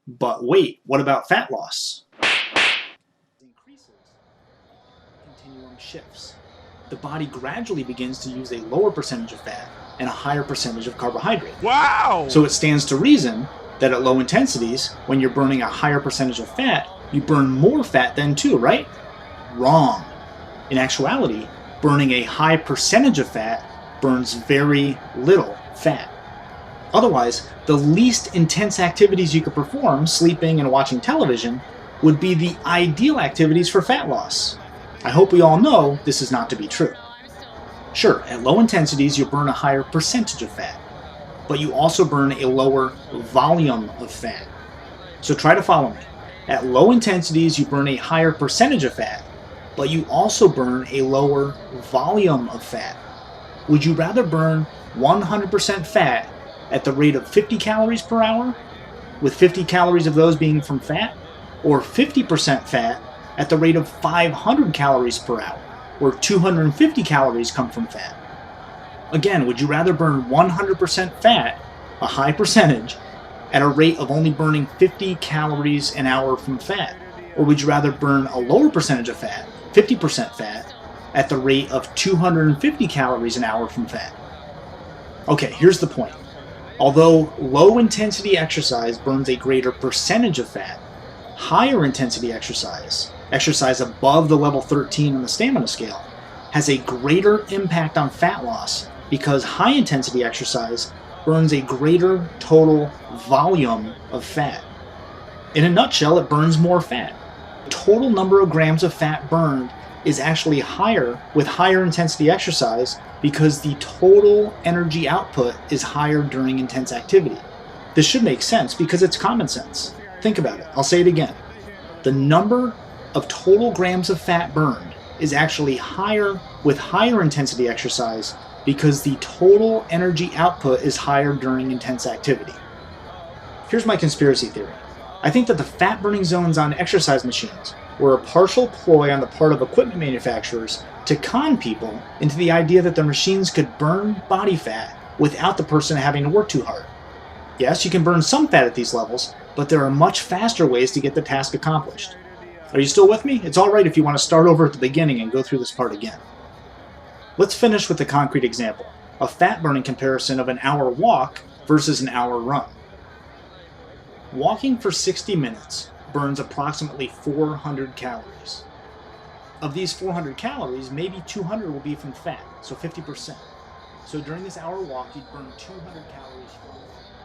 But wait, what about fat loss? Increases, continuum shifts. The body gradually begins to use a lower percentage of fat and a higher percentage of carbohydrate. Wow! So it stands to reason that at low intensities, when you're burning a higher percentage of fat, you burn more fat then too, right? Wrong. In actuality, burning a high percentage of fat burns very little fat. Otherwise, the least intense activities you could perform, sleeping and watching television, would be the ideal activities for fat loss. I hope we all know this is not to be true. Sure, at low intensities you burn a higher percentage of fat, but you also burn a lower volume of fat. So try to follow me. At low intensities you burn a higher percentage of fat, but you also burn a lower volume of fat. Would you rather burn 100% fat at the rate of 50 calories per hour, with 50 calories of those being from fat, or 50% fat at the rate of 500 calories per hour, where 250 calories come from fat? Again, would you rather burn 100% fat, a high percentage, at a rate of only burning 50 calories an hour from fat? Or would you rather burn a lower percentage of fat, 50% fat, at the rate of 250 calories an hour from fat? Okay, here's the point. Although low intensity exercise burns a greater percentage of fat, higher intensity exercise above the level 13 on the stamina scale, has a greater impact on fat loss because high intensity exercise burns a greater total volume of fat. In a nutshell, it burns more fat. The total number of grams of fat burned is actually higher with higher intensity exercise because the total energy output is higher during intense activity. This should make sense because it's common sense. Think about it. I'll say it again. The number of total grams of fat burned is actually higher with higher intensity exercise because the total energy output is higher during intense activity. Here's my conspiracy theory. I think that the fat burning zones on exercise machines were a partial ploy on the part of equipment manufacturers to con people into the idea that their machines could burn body fat without the person having to work too hard. Yes, you can burn some fat at these levels, but there are much faster ways to get the task accomplished. Are you still with me? It's alright if you want to start over at the beginning and go through this part again. Let's finish with a concrete example, a fat burning comparison of an hour walk versus an hour run. Walking for 60 minutes burns approximately 400 calories. Of these 400 calories, maybe 200 will be from fat, so 50%. So during this hour walk, you'd burn 200 calories from fat.